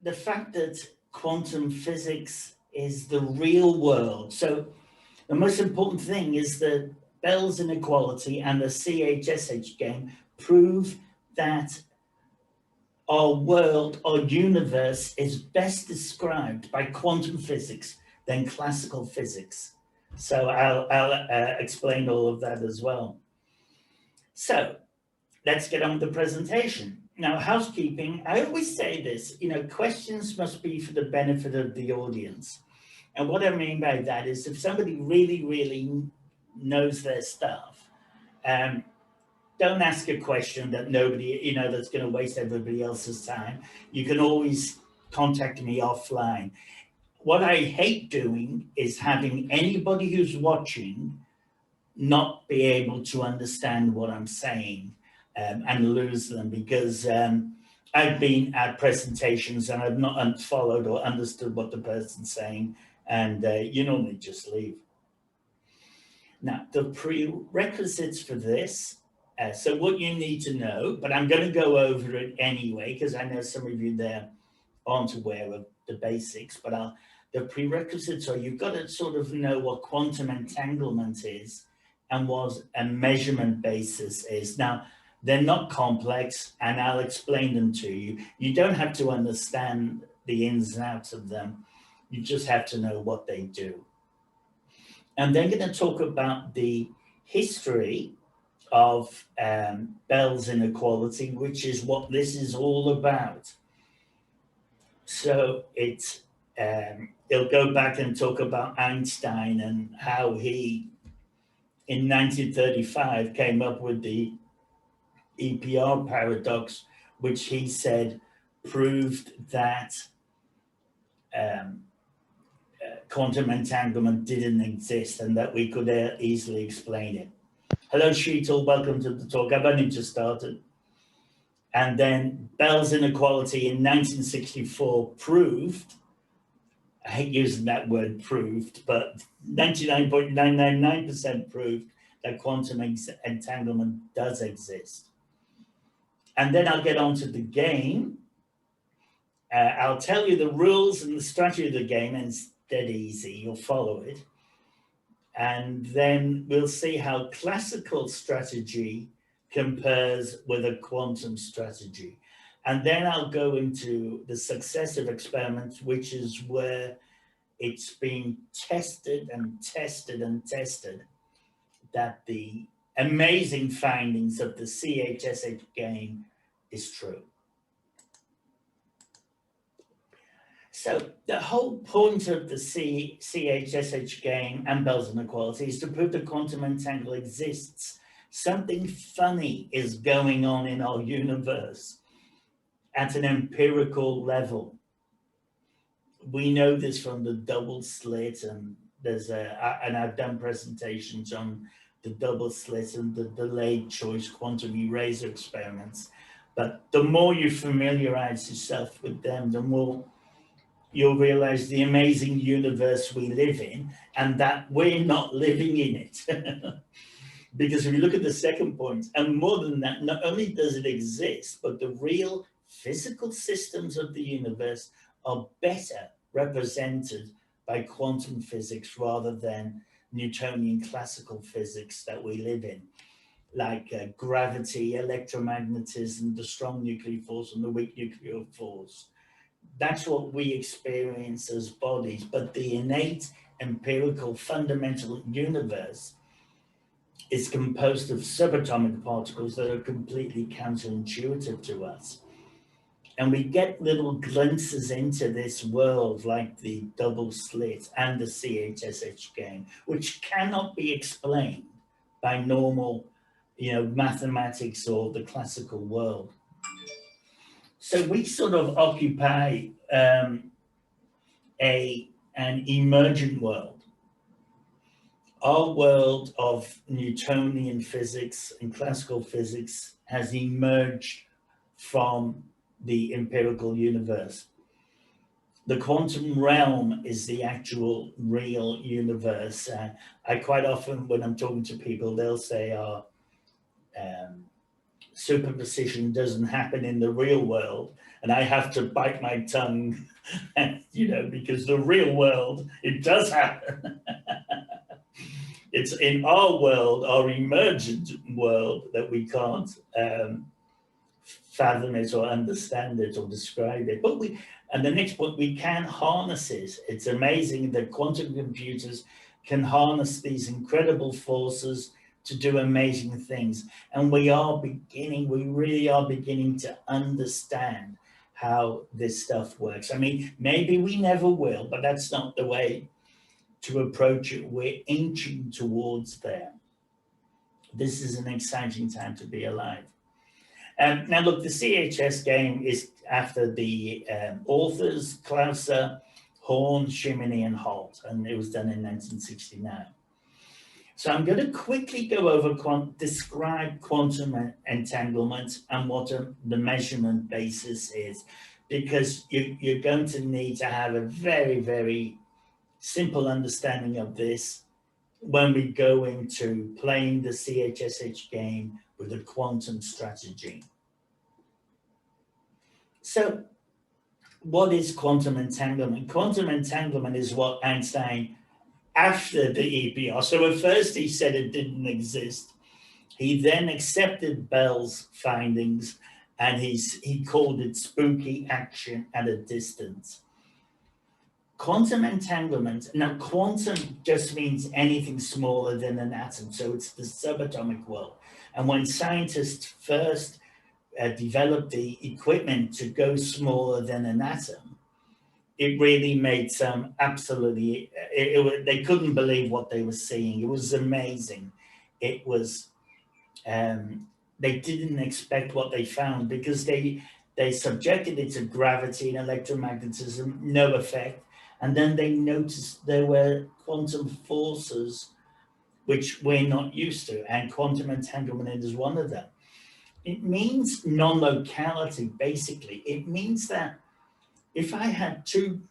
the fact that quantum physics is the real world. So the most important thing is that Bell's inequality and the CHSH game prove that our world, our universe is best described by quantum physics than classical physics. So I'll explain all of that as well. So let's get on with the presentation. Now, housekeeping, I always say this, questions must be for the benefit of the audience. And what I mean by that is if somebody really, really knows their stuff, don't ask a question that nobody, that's going to waste everybody else's time. You can always contact me offline. What I hate doing is having anybody who's watching not be able to understand what I'm saying and lose them because I've been at presentations and I've not followed or understood what the person's saying, and you normally just leave. Now, the prerequisites for this. So what you need to know, but I'm going to go over it anyway, because I know some of you there aren't aware of the basics, but the prerequisites are you've got to sort of know what quantum entanglement is and what a measurement basis is. Now, they're not complex, and I'll explain them to you. You don't have to understand the ins and outs of them. You just have to know what they do. And they're going to talk about the history of Bell's inequality, which is what this is all about. So it'll go back and talk about Einstein and how he, in 1935, came up with the EPR paradox, which he said proved that quantum entanglement didn't exist and that we could easily explain it. Hello, Sheetal, welcome to the talk. I've only just started. And then Bell's inequality in 1964 proved, I hate using that word proved, but 99.999% proved that quantum entanglement does exist. And then I'll get on to the game. I'll tell you the rules and the strategy of the game, and it's dead easy, you'll follow it. And then we'll see how classical strategy compares with a quantum strategy. And then I'll go into the successive experiments, which is where it's been tested and tested and tested that the amazing findings of the CHSH game is true. So the whole point of the CHSH game and Bell's inequality is to prove that quantum entanglement exists. Something funny is going on in our universe at an empirical level. We know this from the double slit, and and I've done presentations on the double slit and the delayed choice quantum eraser experiments. But the more you familiarize yourself with them, the more you'll realize the amazing universe we live in and that we're not living in it. Because if you look at the second point, and more than that, not only does it exist, but the real physical systems of the universe are better represented by quantum physics rather than Newtonian classical physics that we live in, like gravity, electromagnetism, the strong nuclear force and the weak nuclear force. That's what we experience as bodies, but the innate, empirical, fundamental universe is composed of subatomic particles that are completely counterintuitive to us. And we get little glimpses into this world like the double slit and the CHSH game, which cannot be explained by normal, mathematics or the classical world. So we sort of occupy an emergent world. Our world of Newtonian physics and classical physics has emerged from the empirical universe. The quantum realm is the actual real universe. I quite often, when I'm talking to people, they'll say our superposition doesn't happen in the real world, and I have to bite my tongue, and, because the real world, it does happen. It's in our world, our emergent world, that we can't fathom it or understand it or describe it. And the next point, we can harness it. It's amazing that quantum computers can harness these incredible forces to do amazing things. And we really are beginning to understand how this stuff works. I mean, maybe we never will, but that's not the way to approach it. We're inching towards there. This is an exciting time to be alive. Now, look, the CHS game is after the authors Clauser, Horn, Shimony, and Holt, and it was done in 1969. So I'm going to quickly go over, describe quantum entanglement and what the measurement basis is, because you're going to need to have a very, very simple understanding of this when we go into playing the CHSH game with a quantum strategy. So what is quantum entanglement? Quantum entanglement is what Einstein, after the EPR, so at first he said it didn't exist. He then accepted Bell's findings, and he called it spooky action at a distance. Quantum entanglement, now quantum just means anything smaller than an atom, so it's the subatomic world. And when scientists first developed the equipment to go smaller than an atom, it really made some absolutely, they couldn't believe what they were seeing. It was amazing. It was, they didn't expect what they found, because they subjected it to gravity and electromagnetism, no effect. And then they noticed there were quantum forces which we're not used to, and quantum entanglement is one of them. It means non-locality, basically. It means that if I had two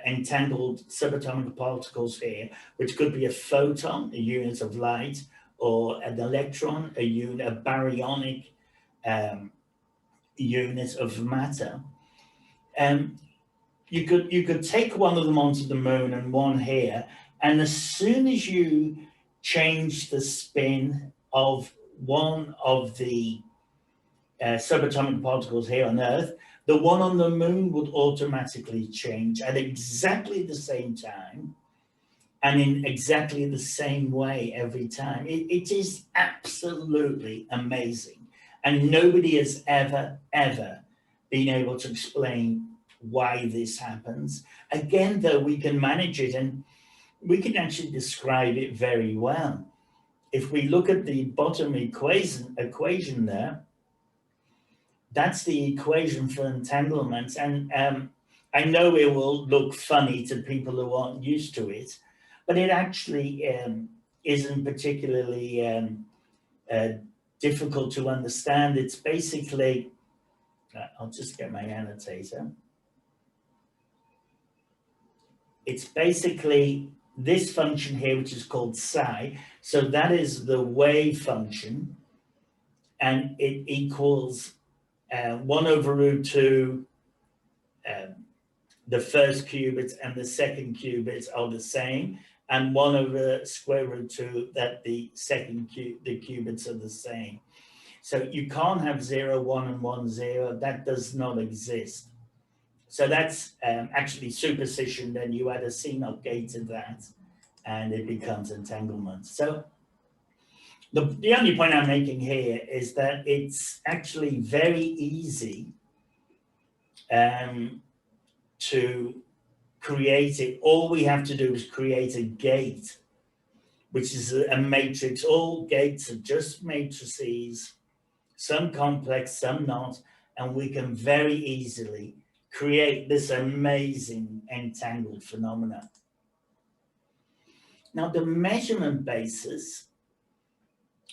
entangled subatomic particles here, which could be a photon, a unit of light, or an electron, a baryonic unit of matter, you could take one of them onto the moon and one here, and as soon as you change the spin of one of the subatomic particles here on Earth, the one on the moon would automatically change at exactly the same time and in exactly the same way every time. It is absolutely amazing. And nobody has ever been able to explain why this happens. Again, though, we can manage it, and we can actually describe it very well. If we look at the bottom equation there, that's the equation for entanglement. And I know it will look funny to people who aren't used to it, but it actually isn't particularly difficult to understand. It's basically, I'll just get my annotator. It's basically this function here, which is called psi. So that is the wave function, and it equals 1 over root 2, the first qubit and the second qubit are the same, and 1 over square root 2, that the qubits are the same. So you can't have 0, 1, and 1, 0. That does not exist. So that's actually superposition. Then you add a CNOT gate to that, and it becomes entanglement. So the only point I'm making here is that it's actually very easy to create it. All we have to do is create a gate, which is a matrix. All gates are just matrices, some complex, some not, and we can very easily create this amazing entangled phenomena. Now, the measurement basis.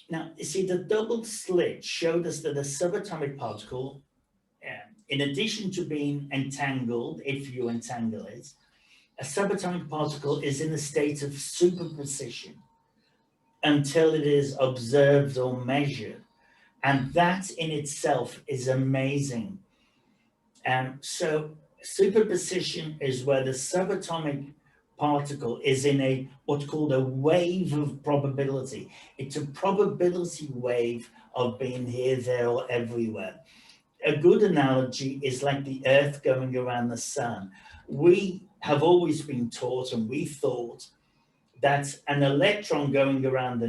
Now, you see, the double slit showed us that a subatomic particle, in addition to being entangled, if you entangle it, a subatomic particle is in a state of superposition until it is observed or measured. And that in itself is amazing. So superposition is where the subatomic particle is in a what's called a wave of probability. It's a probability wave of being here, there, or everywhere. A good analogy is like the Earth going around the sun. We have always been taught, and we thought, that an electron going around the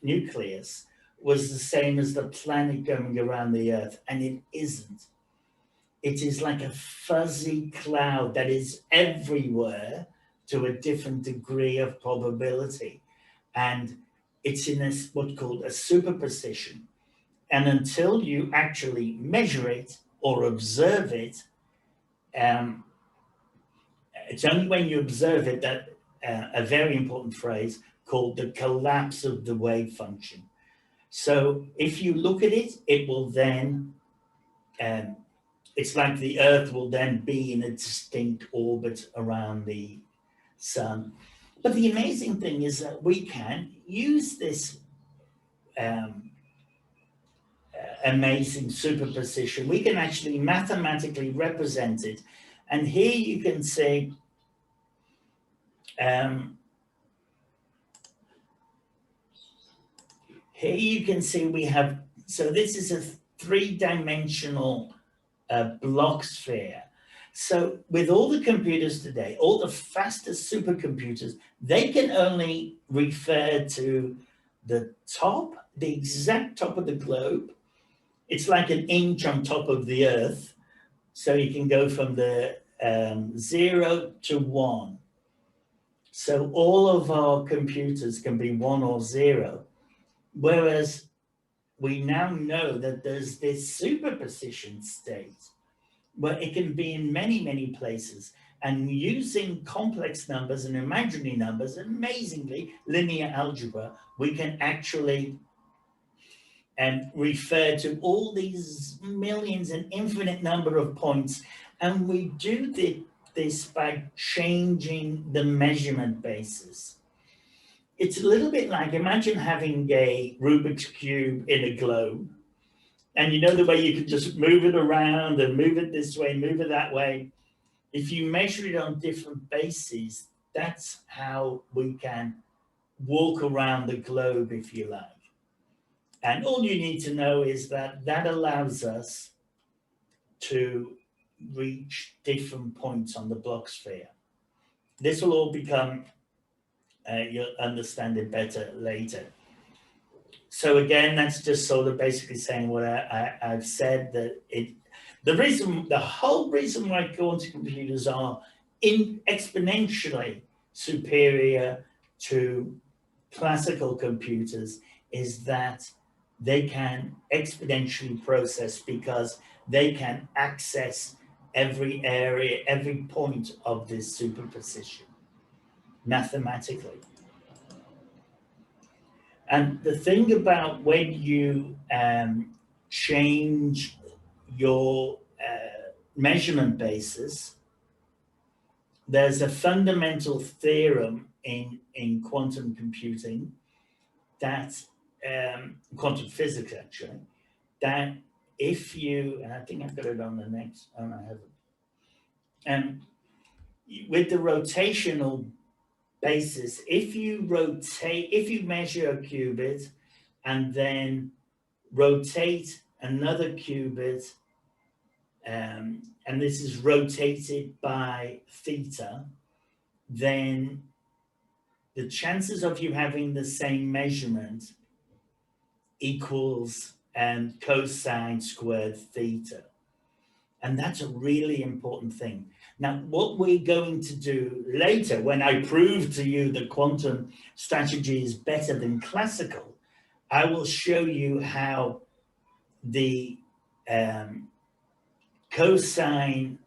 nucleus was the same as the planet going around the Earth, and it isn't. It is like a fuzzy cloud that is everywhere to a different degree of probability. And it's in what's called a superposition. And until you actually measure it or observe it, it's only when you observe it that a very important phrase called the collapse of the wave function. So if you look at it, it will then, it's like the Earth will then be in a distinct orbit around the sun. But the amazing thing is that we can use this amazing superposition. We can actually mathematically represent it. And here you can see we have, so this is a three-dimensional block sphere. So with all the computers today, all the fastest supercomputers, they can only refer to the top, the exact top of the globe. It's like an inch on top of the Earth. So you can go from the 0 to 1. So all of our computers can be 1 or 0. Whereas we now know that there's this superposition state where it can be in many, many places. And using complex numbers and imaginary numbers, amazingly, linear algebra, we can actually refer to all these millions and infinite number of points. And we do this by changing the measurement basis. It's a little bit like, imagine having a Rubik's Cube in a globe. And you know the way you can just move it around and move it this way, move it that way. If you measure it on different bases, that's how we can walk around the globe, if you like. And all you need to know is that that allows us to reach different points on the block sphere. This will all become, you'll understand it better later. So again, that's just sort of basically saying what I've said, that the whole reason why quantum computers are exponentially superior to classical computers is that they can exponentially process because they can access every area, every point of this superposition mathematically. And the thing about when you change your measurement basis, there's a fundamental theorem in quantum computing that, quantum physics actually, that if you, and I think I've got it on the next, oh no, I haven't. With the rotational basis, if you measure a qubit and then rotate another qubit, and this is rotated by theta, then the chances of you having the same measurement equals cosine squared theta. And that's a really important thing. Now, what we're going to do later, when I prove to you that quantum strategy is better than classical, I will show you how the cosine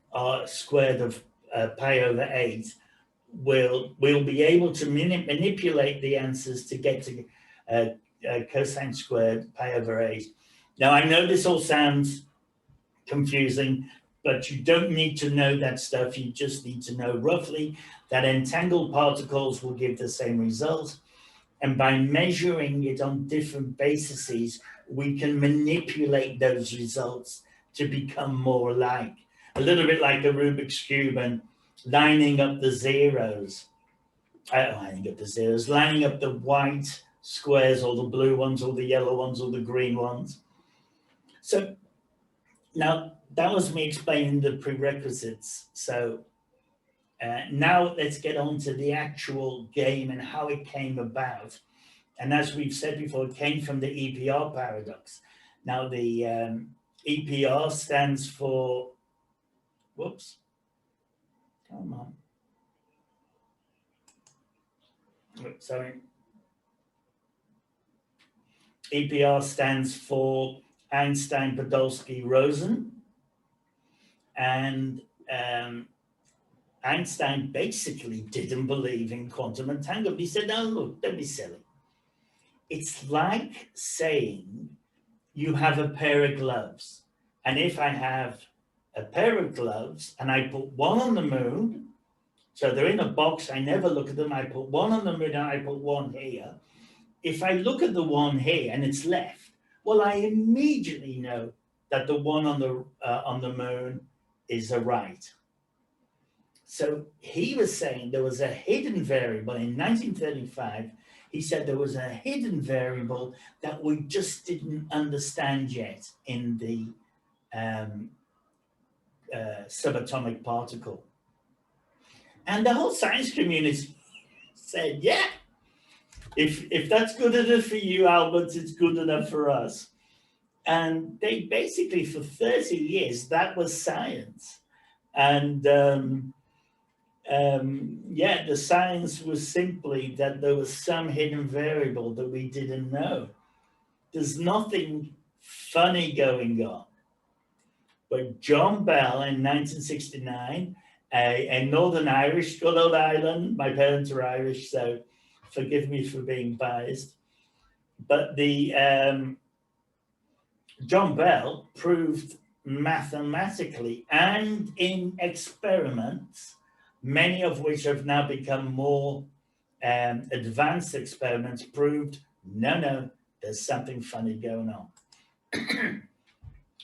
squared of pi over 8 will be able to manipulate the answers to get to cosine squared pi over 8. Now, I know this all sounds confusing, but you don't need to know that stuff. You just need to know roughly that entangled particles will give the same result, And by measuring it on different bases, we can manipulate those results to become more alike. A little bit like a Rubik's Cube and lining up the zeros. Lining up the white squares or the blue ones or the yellow ones or the green ones. So now that was me explaining the prerequisites. So now let's get on to the actual game and how it came about. And as we've said before, it came from the EPR paradox. Now the EPR stands for, whoops, come on. Sorry. EPR stands for Einstein, Podolsky, Rosen. And Einstein basically didn't believe in quantum entanglement. He said, no, look, don't be silly. It's like saying you have a pair of gloves. And if I have a pair of gloves and I put one on the moon, so they're in a box, I never look at them, I put one on the moon and I put one here. If I look at the one here and it's left, well, I immediately know that the one on the moon is a right. So he was saying there was a hidden variable in 1935. He said there was a hidden variable that we just didn't understand yet in the subatomic particle. And the whole science community said, yeah, if that's good enough for you, Albert, it's good enough for us. And they basically, for 30 years, that was science. And the science was simply that there was some hidden variable that we didn't know. There's nothing funny going on. But John Bell in 1969, a Northern Irish, good old Ireland, my parents are Irish, so forgive me for being biased. But John Bell proved mathematically and in experiments, many of which have now become more advanced experiments, proved, no, there's something funny going on.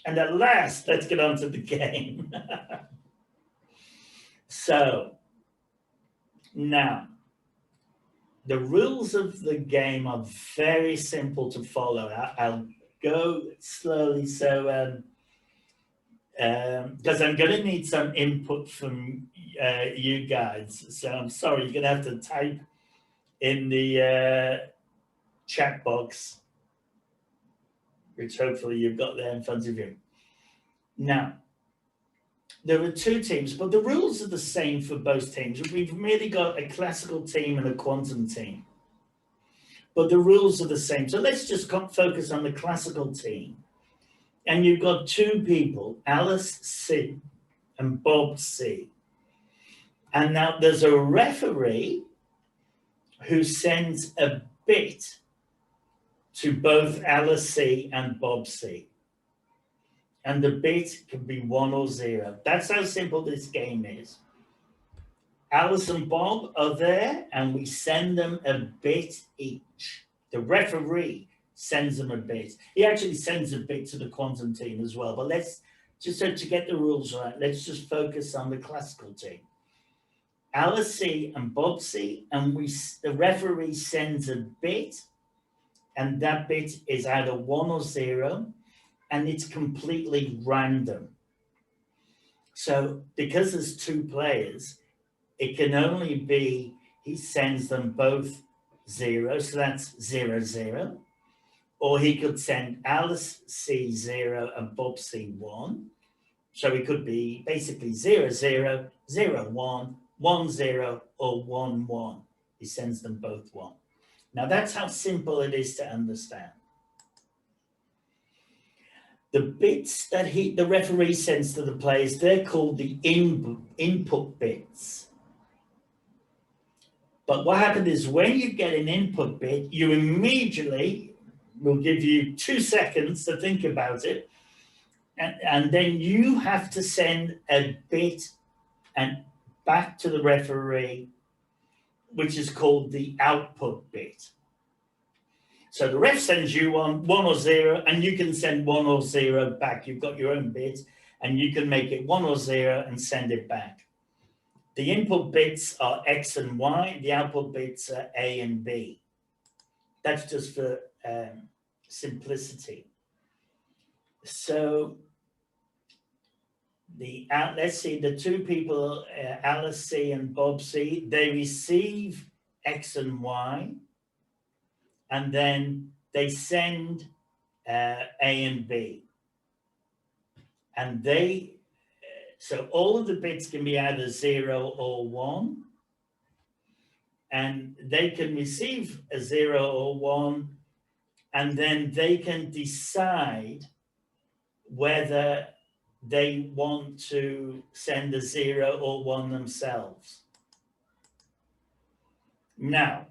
And at last, let's get on to the game. So, now, the rules of the game are very simple to follow. I'll go slowly, so because I'm going to need some input from you guys. So I'm sorry, you're going to have to type in the chat box, which hopefully you've got there in front of you. Now, there are two teams, but the rules are the same for both teams. We've merely got a classical team and a quantum team, but the rules are the same. So let's just focus on the classical team. And you've got two people, Alice C and Bob C. And now there's a referee who sends a bit to both Alice C and Bob C. And the bit can be 1 or 0. That's how simple this game is. Alice and Bob are there, and we send them a bit each. The referee sends them a bit. He actually sends a bit to the quantum team as well. But let's just, so to get the rules right, let's just focus on the classical team. Alice C and Bob C, and the referee sends a bit, and that bit is either 1 or 0. And it's completely random. So because there's two players, it can only be, he sends them both 0, so that's 0, 0. Or he could send Alice C 0 and Bob C 1. So it could be basically 0, 0, 0, 1, 1, 0, or 1, 1. He sends them both 1. Now that's how simple it is to understand. The bits that the referee sends to the players, they're called the input bits. But what happened is when you get an input bit, you immediately, we'll give you 2 seconds to think about it, and then you have to send a bit and back to the referee, which is called the output bit. So the ref sends you one or zero, and you can send 1 or 0 back. You've got your own bit, and you can make it 1 or 0 and send it back. The input bits are X and Y. The output bits are A and B. That's just for simplicity. So let's see, the two people, Alice C and Bob C, they receive X and Y, and then they send A and B. And so all of the bits can be either 0 or 1. And they can receive a 0 or 1, and then they can decide whether they want to send a 0 or 1 themselves. Now,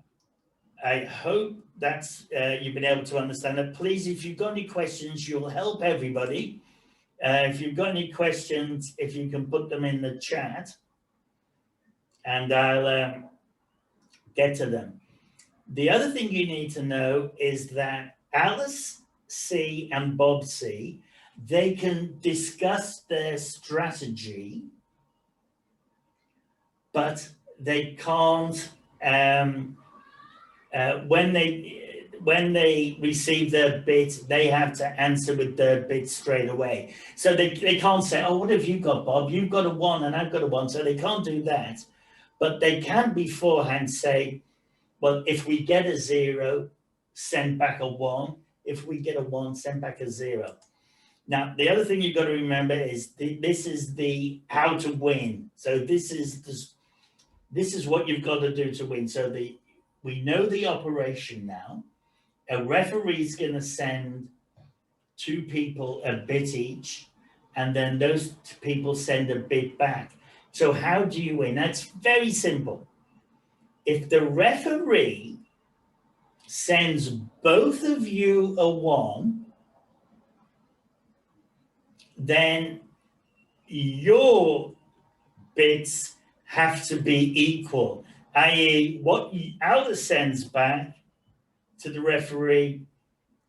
I hope that's you've been able to understand it. Please, if you've got any questions, you'll help everybody. If you've got any questions, if you can put them in the chat, and I'll get to them. The other thing you need to know is that Alice C and Bob C, they can discuss their strategy, but they can't, when they receive their bit, they have to answer with their bit straight away. So they can't say, oh, what have you got, Bob? You've got a 1 and I've got a 1. So they can't do that. But they can beforehand say, well, if we get a 0, send back a 1. If we get a 1, send back a 0. Now, the other thing you've got to remember is this is the how to win. So this is what you've got to do to win. So we know the operation now. A referee's going to send 2 people a bit each, and then those people send a bit back. So how do you win? That's very simple. If the referee sends both of you a 1, then your bits have to be equal, i.e. what Alice sends back to the referee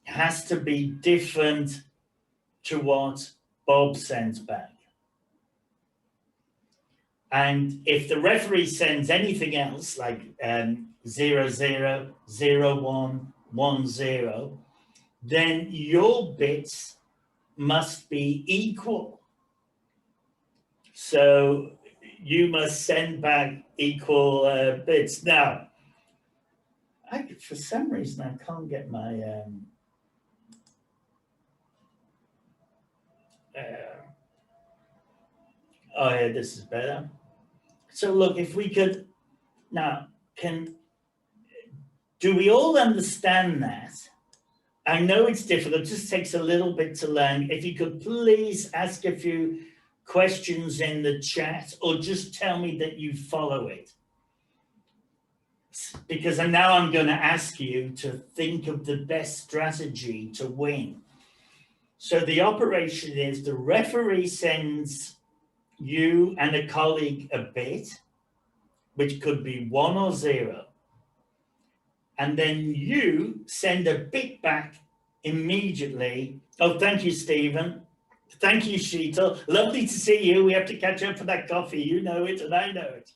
has to be different to what Bob sends back. And if the referee sends anything else, like 0, 0, 0, 1, 1, 0, then your bits must be equal. So you must send back equal bits. Now, for some reason, I can't get my oh yeah, this is better. So look, if we could now, do we all understand that? I know it's difficult, it just takes a little bit to learn. If you could please ask a few questions in the chat, or just tell me that you follow it. Because now I'm going to ask you to think of the best strategy to win. So the operation is the referee sends you and a colleague a bit, which could be 1 or 0. And then you send a bit back immediately. Oh, thank you, Stephen. Thank you, Sheetal. Lovely to see you. We have to catch up for that coffee. You know it and I know it.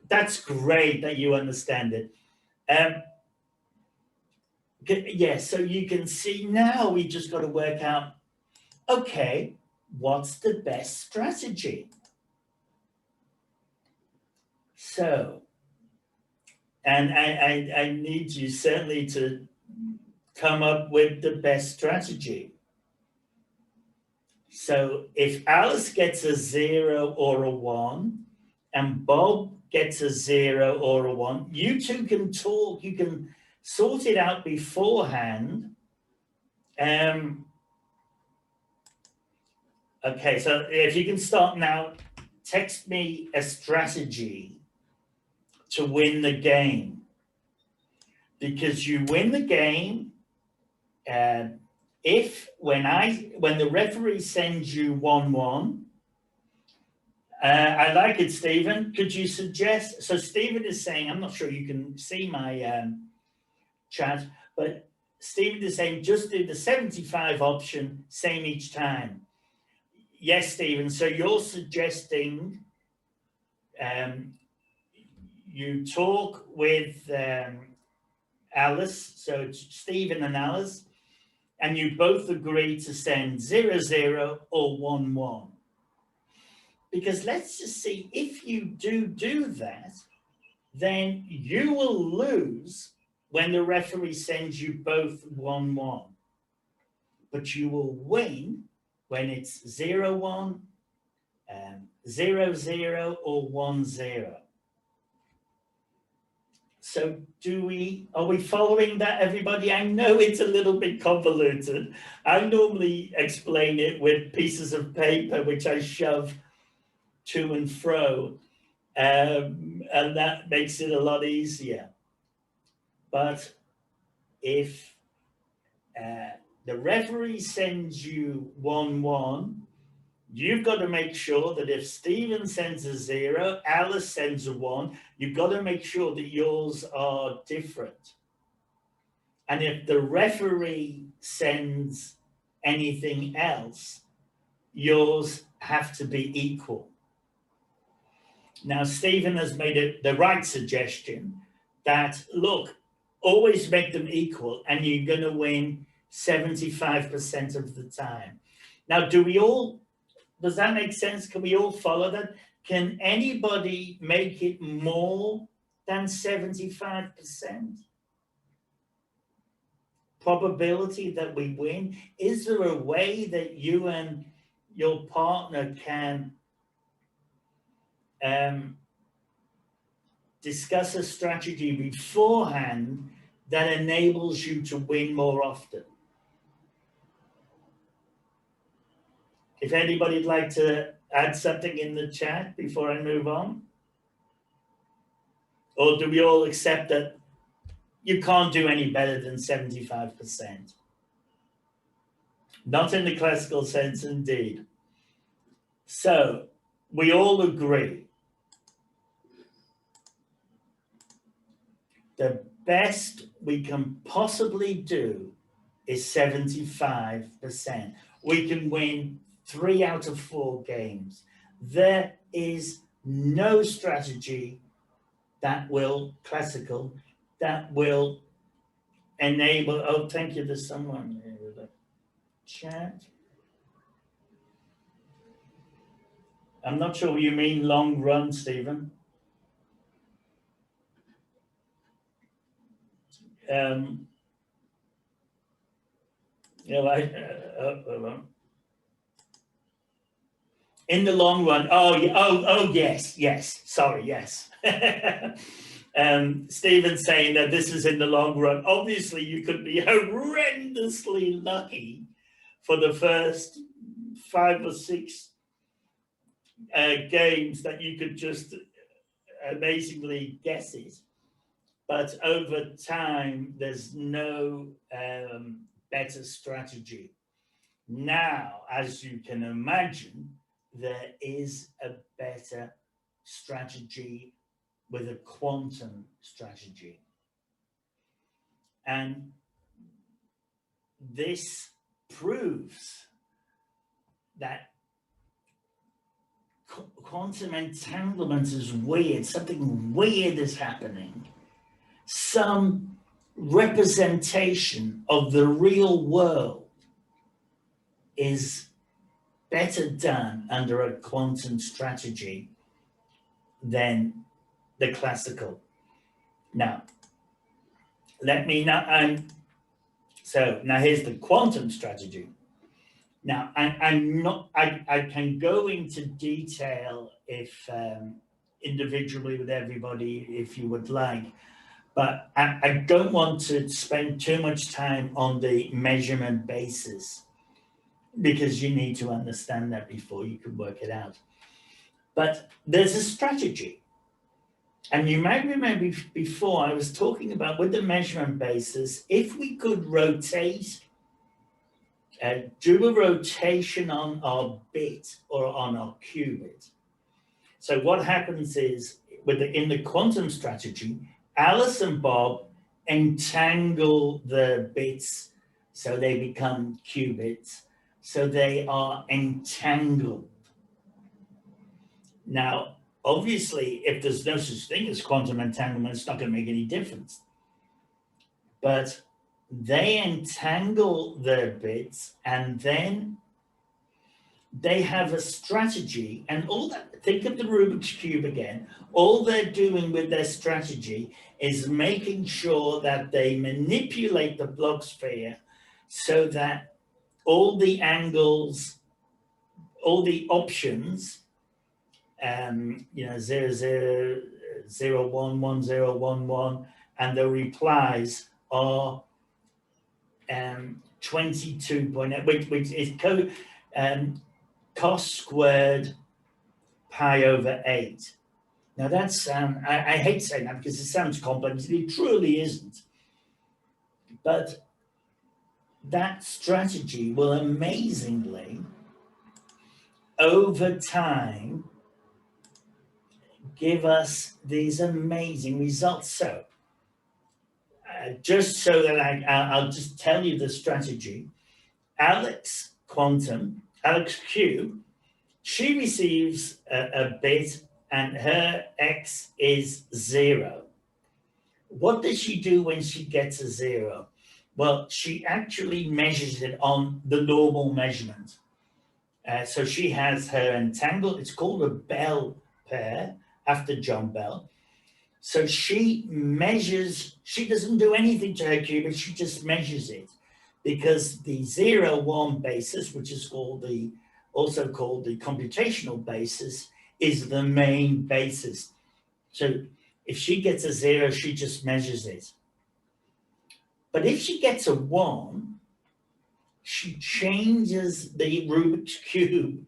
That's great that you understand it. Yeah, so you can see now we just got to work out, okay, what's the best strategy? So, and I need you certainly to come up with the best strategy. So if Alice gets a 0 or a 1 and Bob gets a 0 or a 1, you two can talk, you can sort it out beforehand. Okay, so if you can start now, text me a strategy to win the game. Because you win the game if when the referee sends you 1-1. I like it, Stephen. Could you suggest? So Stephen is saying, I'm not sure you can see my chat, but Stephen is saying just do the 75 option, same each time. Yes, Stephen, so you're suggesting you talk with Alice, so it's Stephen and Alice, and you both agree to send 00 or 11. Because let's just see, if you do that, then you will lose when the referee sends you both 11. But you will win when it's 01, 00, or 10. So are we following that, everybody? I know it's a little bit convoluted. I normally explain it with pieces of paper, which I shove to and fro, and that makes it a lot easier. But if the referee sends you 11, you've got to make sure that if Stephen sends a 0, Alice sends a 1, you've got to make sure that yours are different. And if the referee sends anything else, yours have to be equal. Now, Stephen has made the right suggestion that, look, always make them equal and you're going to win 75% of the time. Now, does that make sense? Can we all follow that? Can anybody make it more than 75%? Probability that we win? Is there a way that you and your partner can discuss a strategy beforehand that enables you to win more often? If anybody'd like to add something in the chat before I move on? Or do we all accept that you can't do any better than 75%? Not in the classical sense, indeed. So we all agree the best we can possibly do is 75%. We can win 3 out of 4 games. There is no strategy that will enable. Oh, thank you. There's someone here with a chat. I'm not sure what you mean long run, Stephen. In the long run. Oh, yes. Sorry, yes. Stephen's saying that this is in the long run. Obviously, you could be horrendously lucky for the first 5 or 6 games that you could just amazingly guess it. But over time, there's no better strategy. Now, as you can imagine, there is a better strategy with a quantum strategy. And this proves that quantum entanglement is weird. Something weird is happening. Some representation of the real world is better done under a quantum strategy than the classical. Now, so now here's the quantum strategy. Now, I can go into detail if individually with everybody if you would like, but I don't want to spend too much time on the measurement basis because you need to understand that before you can work it out. But there's a strategy. And you might remember before I was talking about with the measurement basis, if we could rotate, do a rotation on our bit or on our qubit. So what happens is in the quantum strategy, Alice and Bob entangle the bits so they become qubits. So they are entangled. Now, obviously, if there's no such thing as quantum entanglement, it's not going to make any difference. But they entangle their bits, and then they have a strategy. And all that, think of the Rubik's Cube again. All they're doing with their strategy is making sure that they manipulate the block sphere so that all the angles, all the options, 0, 1, 1, 0, 1, 1, and the replies are 22.8, which is cos squared pi over 8. Now that's, I hate saying that because it sounds complex, it truly isn't. But that strategy will amazingly, over time, give us these amazing results. So, just so that I'll just tell you the strategy. Alex Q, she receives a bit and her X is 0. What does she do when she gets a 0? Well, she actually measures it on the normal measurement. So she has her entangled, it's called a Bell pair, after John Bell. So she measures, she doesn't do anything to her qubit, she just measures it, because the 0, 1 basis, which is also called the computational basis, is the main basis. So if she gets a 0, she just measures it. But if she gets a 1, she changes the Rubik's Cube.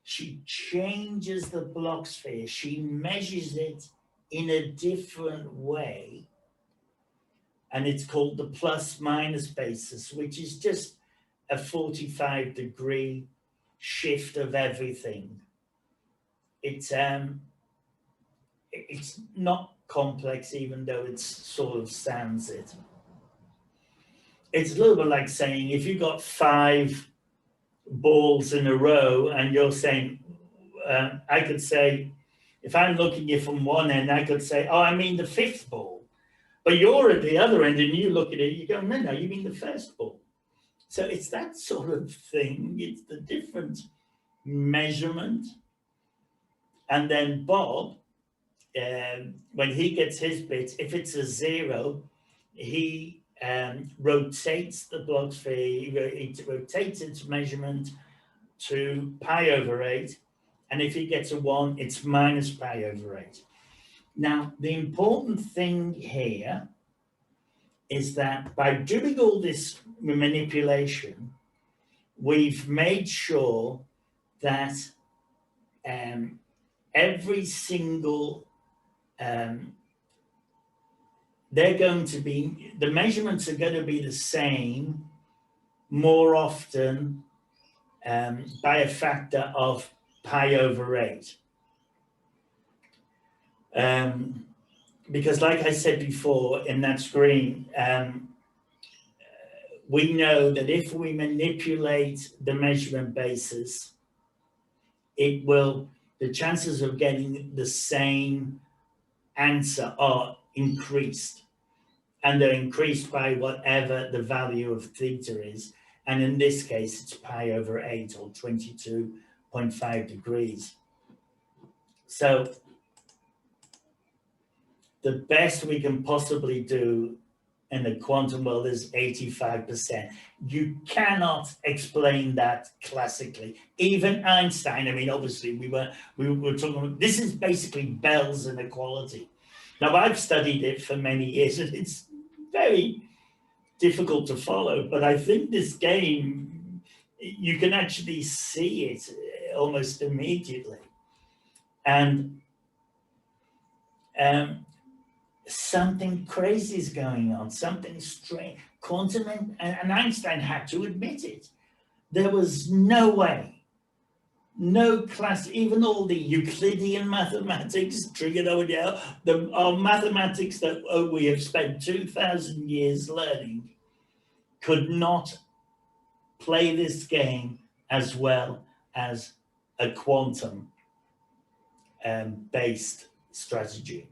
She changes the block sphere. She measures it in a different way. And it's called the plus minus basis, which is just a 45-degree shift of everything. It's not complex, even though it sort of sounds it. It's a little bit like saying if you got 5 balls in a row and you're saying, I could say, if I'm looking at you from one end, I could say, oh, I mean the 5th ball. But you're at the other end and you look at it, you go, no, you mean the 1st ball. So it's that sort of thing. It's the different measurement. And then Bob, when he gets his bits, if it's a 0, he rotates the block sphere, he rotates its measurement to pi over 8. And if he gets a 1, it's minus pi over 8. Now, the important thing here is that by doing all this manipulation, we've made sure that every single, the measurements are going to be the same more often by a factor of pi over 8. Because like I said before in that screen, we know that if we manipulate the measurement basis, the chances of getting the same answer are increased. And they're increased by whatever the value of theta is. And in this case, it's pi over 8 or 22.5 degrees. So the best we can possibly do in the quantum world is 85%. You cannot explain that classically. Even Einstein, I mean, obviously we were talking about, this is basically Bell's inequality. Now I've studied it for many years and it's very difficult to follow, but I think this game, you can actually see it almost immediately. And something crazy is going on, something strange. Quantum, and Einstein had to admit it. There was no way no class, even all the Euclidean mathematics, trigonometry, our mathematics that we have spent 2,000 years learning could not play this game as well as a quantum based strategy.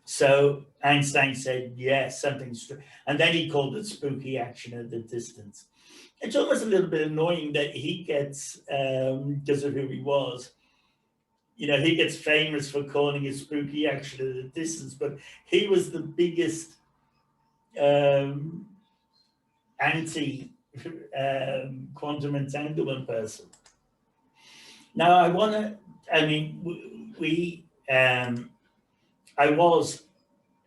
So Einstein said, yes, something's true. And then he called it spooky action at a distance. It's almost a little bit annoying that he gets, because of who he was, he gets famous for calling it spooky action at a distance, but he was the biggest anti quantum entanglement person. Now,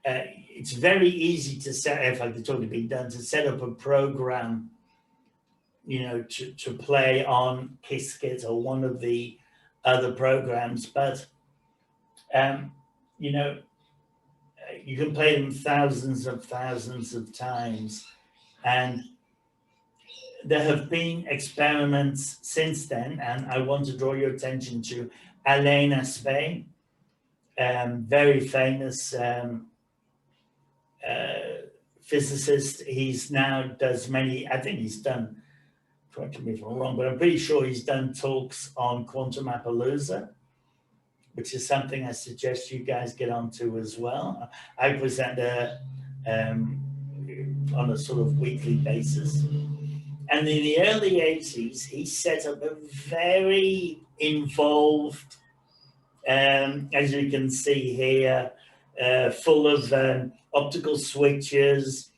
it's very easy to set, if it's already been done, to set up a program, to play on Qiskit or one of the other programs, but, you can play them thousands of times. And there have been experiments since then, and I want to draw your attention to Alain Aspect, very famous physicist. He's now does many, I think he's done, correct me if I'm wrong, but I'm pretty sure he's done talks on Quantum Appaloosa, which is something I suggest you guys get onto as well. I present on a sort of weekly basis. And in the early 80s, he set up a very involved, as you can see here, full of optical switches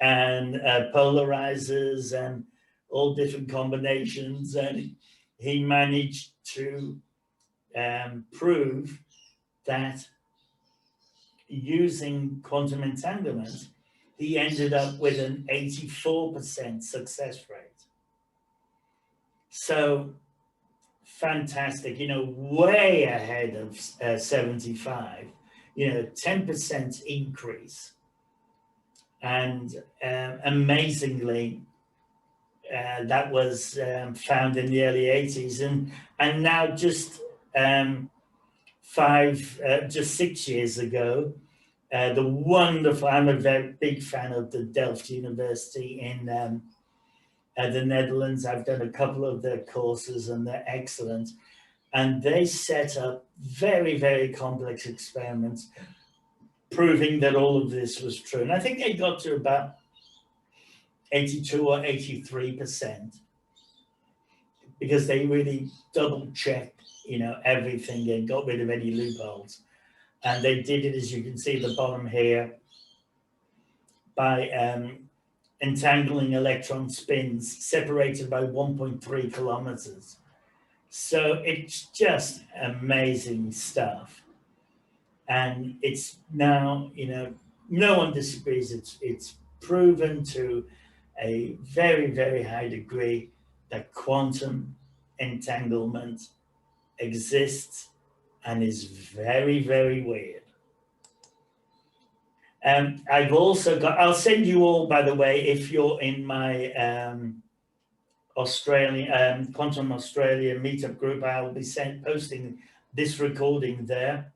and polarizers and all different combinations. And he managed to prove that using quantum entanglement, he ended up with an 84% success rate. So fantastic, way ahead of 75, 10% increase. And amazingly, that was found in the early 80s. And now just 6 years ago, I'm a very big fan of the Delft University in the Netherlands. I've done a couple of their courses and they're excellent. And they set up very, very complex experiments proving that all of this was true. And I think they got to about 82 or 83% because they really double checked, everything and got rid of any loopholes. And they did it, as you can see at the bottom here, by entangling electron spins separated by 1.3 kilometers. So it's just amazing stuff. And it's now, no one disagrees. It's proven to a very, very high degree that quantum entanglement exists and is very, very weird. I've also got, I'll send you all, by the way, if you're in my Quantum Australia meetup group, I'll be posting this recording there.